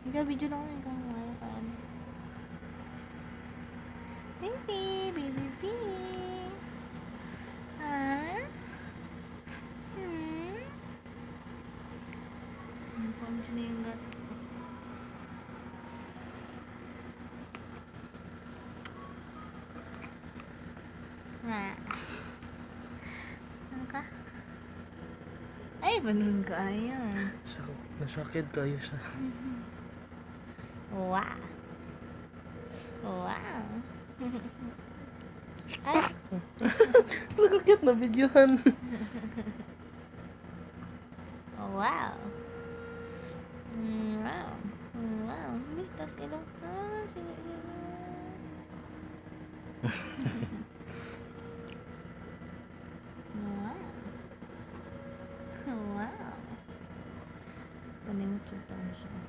Ikaw, video lang ako. Ikaw, ayaw ka. Baby, baby, baby. Ha? Ano pa mo siya yung gatas? Ha? Ano ka? Ay, banun ka ayan. Nasakit tayo siya. Wow. Wow. Ay. Nakakit na videohan. Wow. Wow. Wow. Hindi, tas ilong. Sige, wow. Wow. Paning kita mo siya.